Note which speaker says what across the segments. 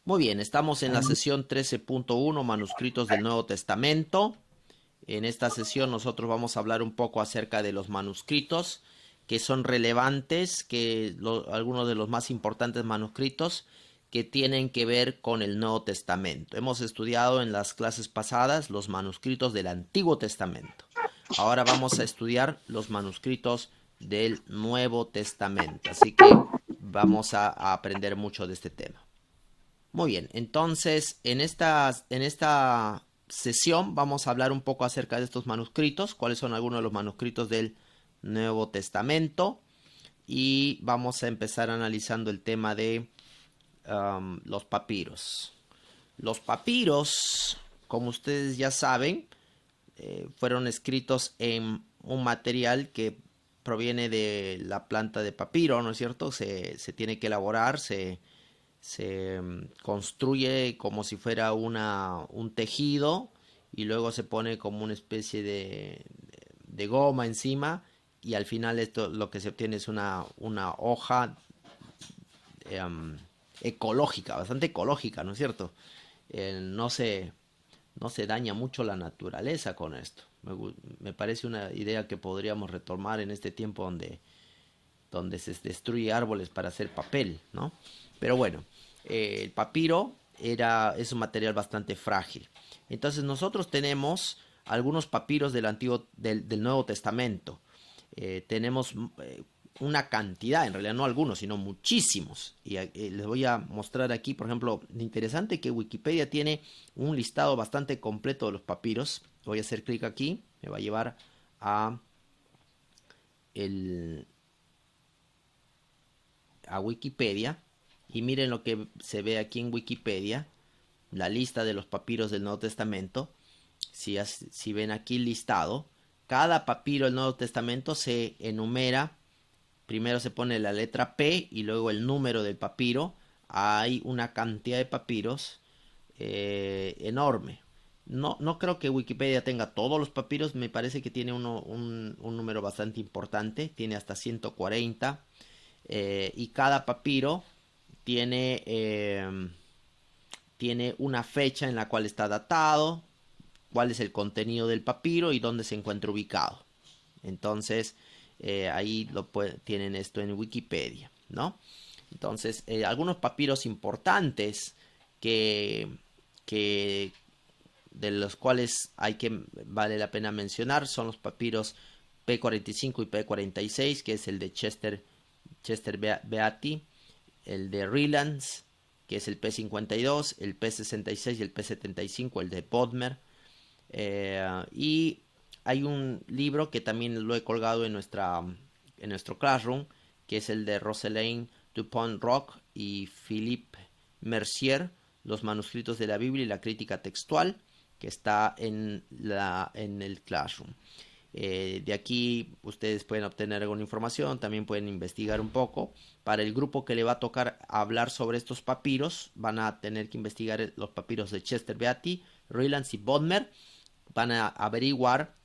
Speaker 1: Muy bien, estamos en la sesión 13.1, manuscritos del Nuevo Testamento. En esta sesión nosotros vamos a hablar un poco acerca de los manuscritos que son relevantes, algunos de los más importantes manuscritos que tienen que ver con el Nuevo Testamento. Hemos estudiado en las clases pasadas los manuscritos del Antiguo Testamento. Ahora vamos a estudiar los manuscritos del Nuevo Testamento. Así que vamos a aprender mucho de este tema. Muy bien, entonces en esta sesión vamos a hablar un poco acerca de estos manuscritos, cuáles son algunos de los manuscritos del Nuevo Testamento, y vamos a empezar analizando el tema de los papiros. Los papiros, como ustedes ya saben, fueron escritos en un material que proviene de la planta de papiro, ¿no es cierto? Se tiene que elaborar, se construye como si fuera un tejido y luego se pone como una especie de goma encima y al final esto lo que se obtiene es una hoja eh, ecológica, bastante ecológica, ¿no es cierto? No se daña mucho la naturaleza con esto. Me parece una idea que podríamos retomar en este tiempo donde se destruye árboles para hacer papel, ¿no? Pero bueno, el papiro es un material bastante frágil. Entonces nosotros tenemos algunos papiros del Nuevo Testamento. Tenemos una cantidad, en realidad no algunos, sino muchísimos. Y les voy a mostrar aquí, por ejemplo, interesante que Wikipedia tiene un listado bastante completo de los papiros. Voy a hacer clic aquí, me va a llevar a el, a Wikipedia y miren lo que se ve aquí en Wikipedia, la lista de los papiros del Nuevo Testamento. Si ven aquí listado, cada papiro del Nuevo Testamento se enumera, primero se pone la letra P y luego el número del papiro. Hay una cantidad de papiros enorme. No creo que Wikipedia tenga todos los papiros, me parece que tiene un número bastante importante, tiene hasta 140. Y cada papiro tiene, tiene una fecha en la cual está datado, cuál es el contenido del papiro y dónde se encuentra ubicado. Entonces, ahí tienen esto en Wikipedia, ¿no? Entonces, algunos papiros importantes que, que de los cuales vale la pena mencionar son los papiros P45 y P46, que es el de Chester Beatty, el de Rylands, que es el P52, el P66 y el P75, el de Bodmer. Y hay un libro que también lo he colgado en nuestro Classroom, que es el de Rosalind Dupont Rock y Philippe Mercier, los manuscritos de la Biblia y la crítica textual, que está en el Classroom. De aquí ustedes pueden obtener alguna información, también pueden investigar un poco. Para el grupo que le va a tocar hablar sobre estos papiros, van a tener que investigar los papiros de Chester Beatty, Rylands y Bodmer. Van a averiguar,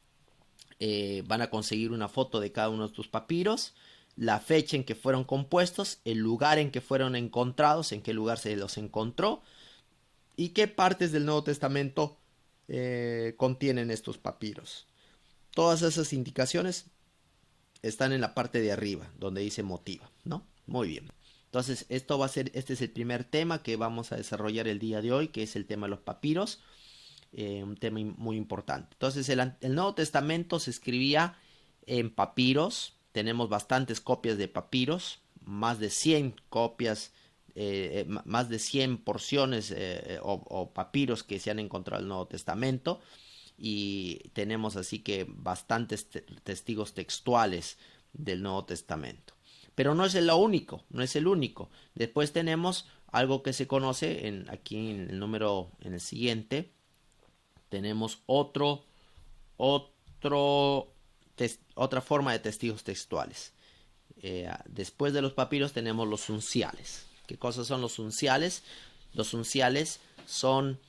Speaker 1: van a conseguir una foto de cada uno de estos papiros, la fecha en que fueron compuestos, el lugar en que fueron encontrados, en qué lugar se los encontró y qué partes del Nuevo Testamento contienen estos papiros. Todas esas indicaciones están en la parte de arriba, donde dice motiva, ¿no? Muy bien. Entonces, este es el primer tema que vamos a desarrollar el día de hoy, que es el tema de los papiros, un tema muy importante. Entonces, el Nuevo Testamento se escribía en papiros, tenemos bastantes copias de papiros, más de 100 copias, más de 100 porciones o papiros que se han encontrado en el Nuevo Testamento, y tenemos así que bastantes testigos textuales del Nuevo Testamento. Pero no es lo único, no es el único. Después tenemos algo que se conoce aquí en el número, en el siguiente, tenemos otra forma de testigos textuales. Después de los papiros tenemos los unciales. ¿Qué cosas son los unciales? Los unciales son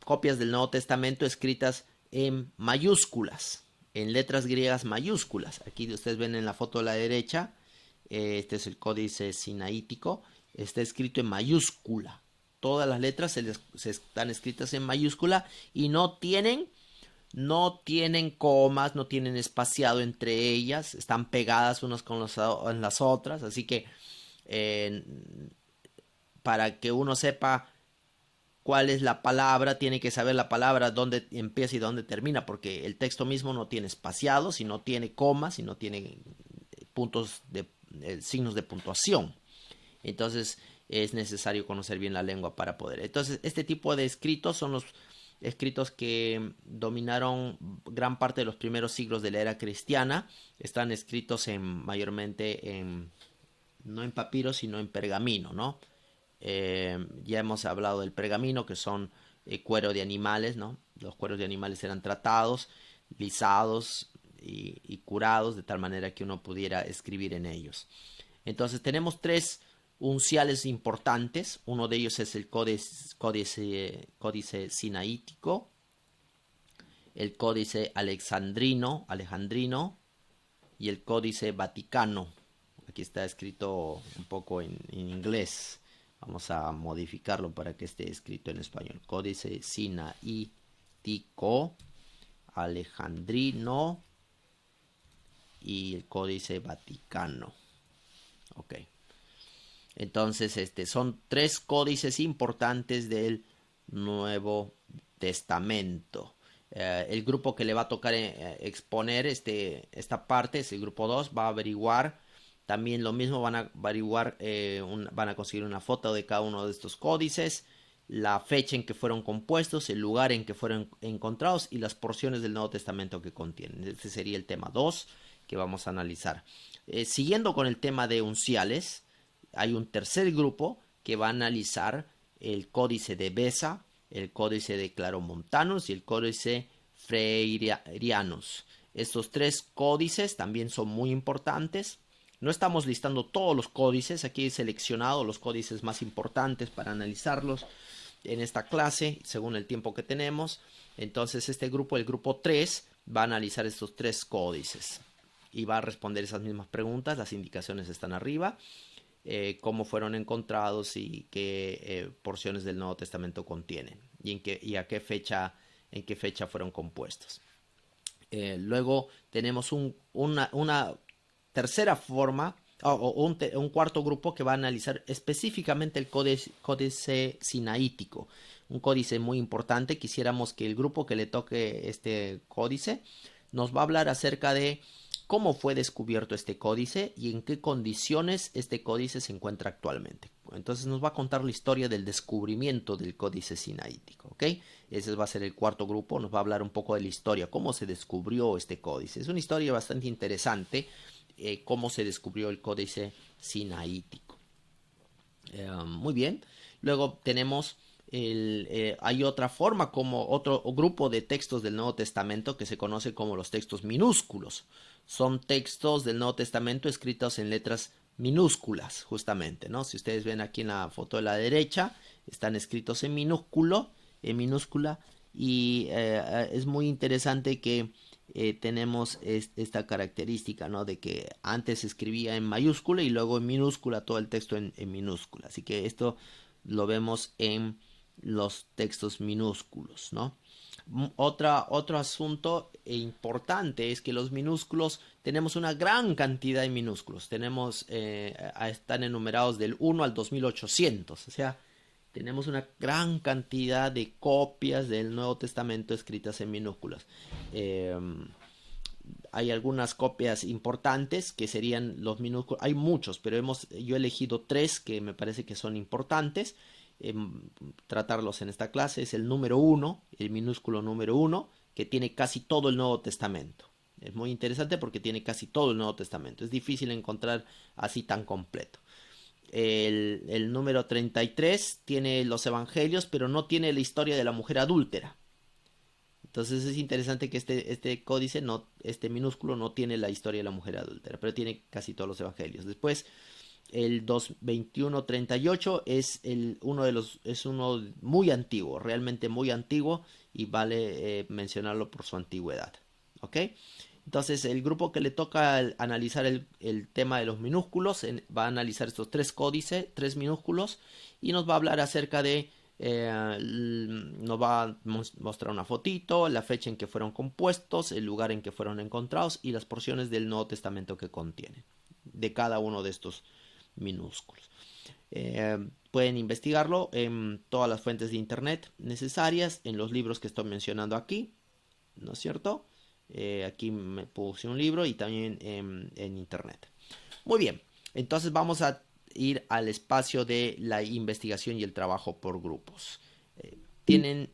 Speaker 1: copias del Nuevo Testamento escritas en mayúsculas, en letras griegas mayúsculas. Aquí ustedes ven en la foto a la derecha, este es el códice sinaítico, está escrito en mayúscula. todas las letras se están escritas en mayúscula y no tienen comas, no tienen espaciado entre ellas, están pegadas unas con las otras, así que eh, para que uno sepa cuál es la palabra, tiene que saber la palabra dónde empieza y dónde termina, porque el texto mismo no tiene espaciados, y no tiene comas, y no tiene puntos signos de puntuación. Entonces es necesario conocer bien la lengua para poder. Entonces este tipo de escritos son los escritos que dominaron gran parte de los primeros siglos de la era cristiana. Están escritos mayormente no en papiro, sino en pergamino, ¿no? Ya hemos hablado del pergamino, que son cuero de animales, ¿no? Los cueros de animales eran tratados, lisados y curados de tal manera que uno pudiera escribir en ellos. Entonces tenemos tres unciales importantes. Uno de ellos es el códice sinaítico, el códice alejandrino y el códice vaticano. Aquí está escrito un poco en inglés. Vamos a modificarlo para que esté escrito en español. Códice sinaítico, alejandrino y el códice vaticano. Ok. Entonces, son tres códices importantes del Nuevo Testamento. El grupo que le va a tocar exponer esta parte es el grupo 2. Va a averiguar también lo mismo. Van a averiguar, van a conseguir una foto de cada uno de estos códices, la fecha en que fueron compuestos, el lugar en que fueron encontrados y las porciones del Nuevo Testamento que contienen. Este sería el tema 2 que vamos a analizar. Siguiendo con el tema de unciales, hay un tercer grupo que va a analizar el códice de Beza, el códice de Claromontanus y el códice Freirianus. Estos tres códices también son muy importantes. No estamos listando todos los códices, aquí he seleccionado los códices más importantes para analizarlos en esta clase según el tiempo que tenemos. Entonces este grupo, el grupo 3, va a analizar estos tres códices y va a responder esas mismas preguntas. Las indicaciones están arriba. Cómo fueron encontrados y qué porciones del Nuevo Testamento contienen y en qué fecha fueron compuestos. Luego tenemos una tercera forma un cuarto grupo que va a analizar específicamente el códice sinaítico, un códice muy importante. Quisiéramos que el grupo que le toque este códice nos va a hablar acerca de cómo fue descubierto este códice y en qué condiciones este códice se encuentra actualmente. Entonces nos va a contar la historia del descubrimiento del códice sinaítico, ¿ok? Ese va a ser el cuarto grupo. Nos va a hablar un poco de la historia, cómo se descubrió este códice. Es una historia bastante interesante, cómo se descubrió el códice sinaítico. Muy bien. Luego tenemos hay otra forma, como otro grupo de textos del Nuevo Testamento que se conoce como los textos minúsculos. Son textos del Nuevo Testamento escritos en letras minúsculas, justamente, ¿no? Si ustedes ven aquí en la foto de la derecha, están escritos en minúscula, y es muy interesante que tenemos esta característica, ¿no? De que antes se escribía en mayúscula y luego en minúscula todo el texto en minúscula. Así que esto lo vemos en los textos minúsculos, ¿no? Otro asunto importante es que los minúsculos, tenemos una gran cantidad de minúsculos. Están enumerados del 1 al 2800, o sea, tenemos una gran cantidad de copias del Nuevo Testamento escritas en minúsculas. Hay algunas copias importantes que serían los minúsculos. Hay muchos, pero yo he elegido tres que me parece que son importantes. Tratarlos en esta clase. Es el número 1, el minúsculo número 1, que tiene casi todo el Nuevo Testamento. Es muy interesante porque tiene casi todo el Nuevo Testamento. Es difícil encontrar así tan completo. El número 33 tiene los evangelios, pero no tiene la historia de la mujer adúltera. Entonces es interesante que este códice, este minúsculo, no tiene la historia de la mujer adúltera, pero tiene casi todos los evangelios. Después, el 2138 es uno muy antiguo, realmente muy antiguo, y vale mencionarlo por su antigüedad. ¿Ok? Entonces, el grupo que le toca analizar el tema de los minúsculos va a analizar estos tres códices, tres minúsculos, y nos va a hablar acerca de, nos va a mostrar una fotito, la fecha en que fueron compuestos, el lugar en que fueron encontrados y las porciones del Nuevo Testamento que contienen, de cada uno de estos minúsculos. Pueden investigarlo en todas las fuentes de internet necesarias, en los libros que estoy mencionando aquí, ¿no es cierto? Aquí me puse un libro y también en internet. Muy bien, entonces vamos a ir al espacio de la investigación y el trabajo por grupos. Tienen...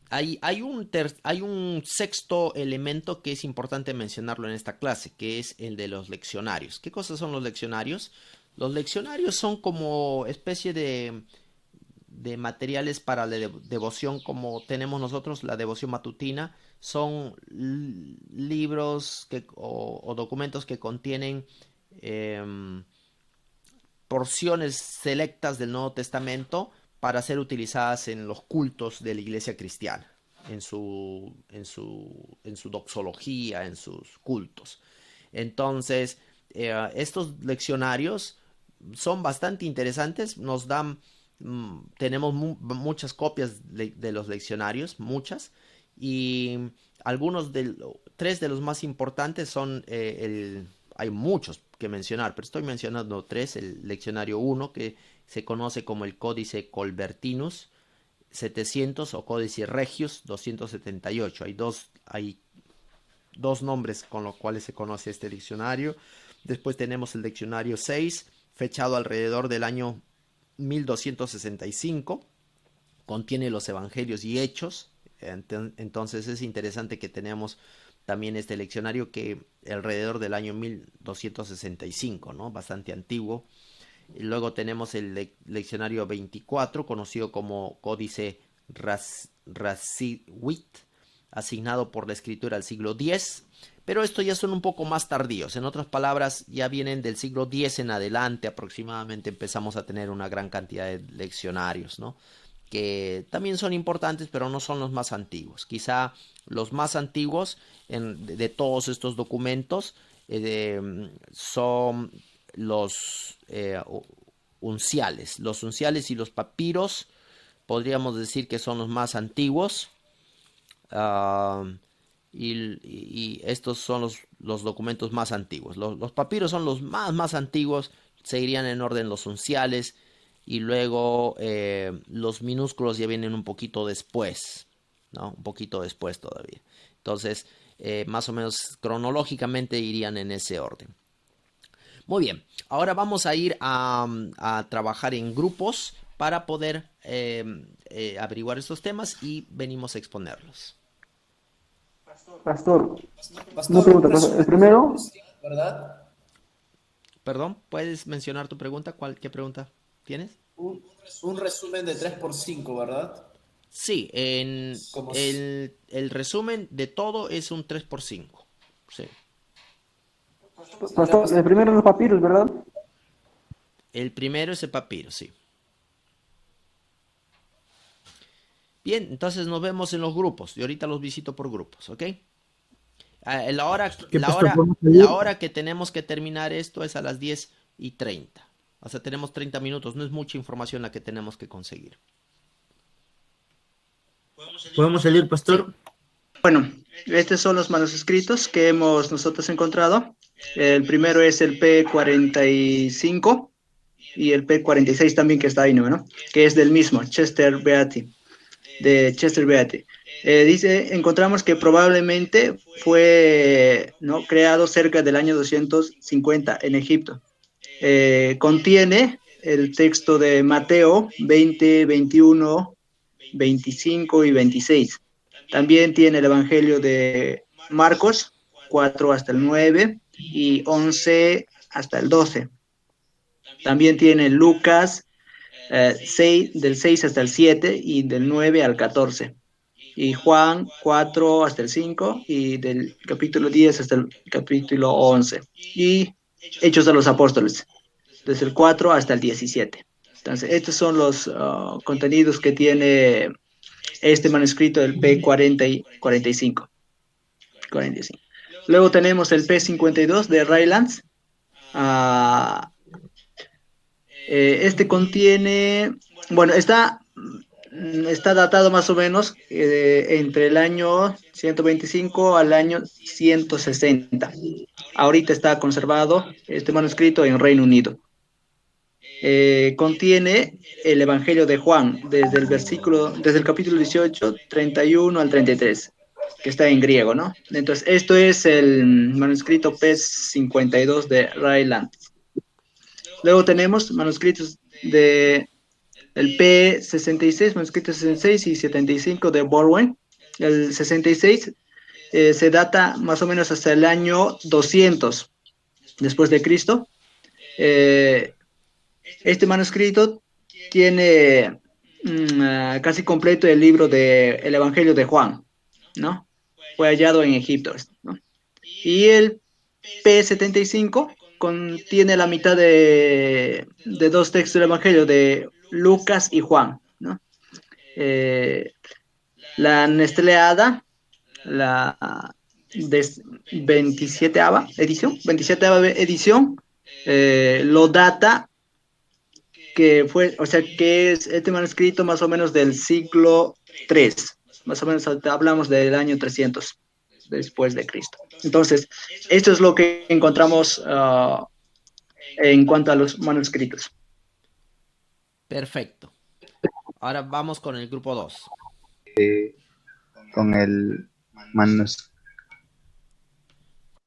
Speaker 1: Hay un sexto elemento que es importante mencionarlo en esta clase, que es el de los leccionarios. ¿Qué cosas son los leccionarios? Los leccionarios son como especie de materiales para la devoción, como tenemos nosotros la devoción matutina. Son libros o documentos que contienen porciones selectas del Nuevo Testamento para ser utilizadas en los cultos de la iglesia cristiana, en su doxología, en sus cultos. Entonces, estos leccionarios son bastante interesantes, nos dan, tenemos muchas copias de los leccionarios, muchas, y tres de los más importantes son hay muchos que mencionar, pero estoy mencionando tres: el leccionario 1, que se conoce como el Códice Colbertinus 700 o Códice Regius 278. Hay dos nombres con los cuales se conoce este diccionario. Después tenemos el diccionario 6, fechado alrededor del año 1265. Contiene los evangelios y hechos. Entonces es interesante que tenemos también este leccionario que alrededor del año 1265, ¿no? Bastante antiguo. Y luego tenemos el leccionario 24, conocido como Códice Raciwit, asignado por la escritura al siglo X, pero estos ya son un poco más tardíos. En otras palabras, ya vienen del siglo X en adelante, aproximadamente empezamos a tener una gran cantidad de leccionarios, ¿no? Que también son importantes, pero no son los más antiguos. Quizá los más antiguos de todos estos documentos son los unciales. Los unciales y los papiros podríamos decir que son los más antiguos. Y estos son los documentos más antiguos. Los papiros son los más antiguos, seguirían en orden los unciales, y luego los minúsculos ya vienen un poquito después, ¿no? Un poquito después todavía. Entonces, más o menos cronológicamente irían en ese orden. Muy bien, ahora vamos a ir a trabajar en grupos para poder averiguar estos temas y venimos a exponerlos.
Speaker 2: Pastor, una
Speaker 3: Pastor, un
Speaker 2: pregunta, pastor. El
Speaker 3: resumen de
Speaker 2: primero,
Speaker 3: 3%, ¿verdad?
Speaker 1: Perdón, ¿puedes mencionar tu pregunta? ¿Qué pregunta tienes?
Speaker 3: Un resumen de 3 por 5, ¿verdad?
Speaker 1: Sí,
Speaker 3: Como,
Speaker 1: el resumen de todo es un 3 por 5. Sí.
Speaker 3: ya,
Speaker 2: pastor, el
Speaker 3: pastor.
Speaker 2: primero los papiros, ¿verdad?
Speaker 1: El primero es el papiro, sí. Bien, entonces nos vemos en los grupos. Y ahorita los visito por grupos, ¿ok? La hora,
Speaker 4: ¿Qué
Speaker 1: la
Speaker 4: pastor
Speaker 1: hora,
Speaker 4: podemos
Speaker 1: la
Speaker 4: salir?
Speaker 1: hora que tenemos que terminar esto es a las 10:30. O sea, tenemos 30 minutos. No es mucha información la que tenemos que conseguir.
Speaker 4: ¿Podemos salir,
Speaker 1: Sí.
Speaker 4: pastor?
Speaker 5: Bueno, estos son los manuscritos que hemos nosotros encontrado. El primero es el P45 y el P46 también que está ahí, ¿no? Que es del mismo, Chester Beatty, de Chester Beatty. Encontramos que probablemente fue, ¿no?, creado cerca del año 250 en Egipto. Contiene el texto de Mateo 20, 21, 25 y 26. También tiene el Evangelio de Marcos 4 hasta el 9 y 11 hasta el 12. También tiene Lucas 6, del 6 hasta el 7 y del 9 al 14. Y Juan 4 hasta el 5 y del capítulo 10 hasta el capítulo 11. Y Hechos de los Apóstoles, desde el 4 hasta el 17. Entonces, estos son los contenidos que tiene este manuscrito del P40 y 45. 45. Luego tenemos el P52 de Raylands. Este contiene, bueno, está datado más o menos entre el año 125 al año 160. Ahorita está conservado este manuscrito en Reino Unido. Contiene el Evangelio de Juan, desde el capítulo 18, 31 al 33, que está en griego, ¿no? Entonces, esto es el manuscrito P52 de Raylands. Luego tenemos manuscritos de el P66, manuscrito 66 y 75 de Borwen. El 66 se data más o menos hasta el año 200 después de Cristo. Este manuscrito tiene casi completo el libro del Evangelio de Juan, ¿no? Fue hallado en Egipto, ¿no? Y el P75 contiene la mitad de dos textos del Evangelio de Lucas y Juan, ¿no? La Nestleada, la 27ª edición, lo data que es este manuscrito más o menos del siglo III, más o menos hablamos del año 300 después de Cristo. Entonces, esto es lo que encontramos en cuanto a los manuscritos.
Speaker 1: Perfecto. Ahora vamos con el grupo 2.
Speaker 2: Con el manuscrito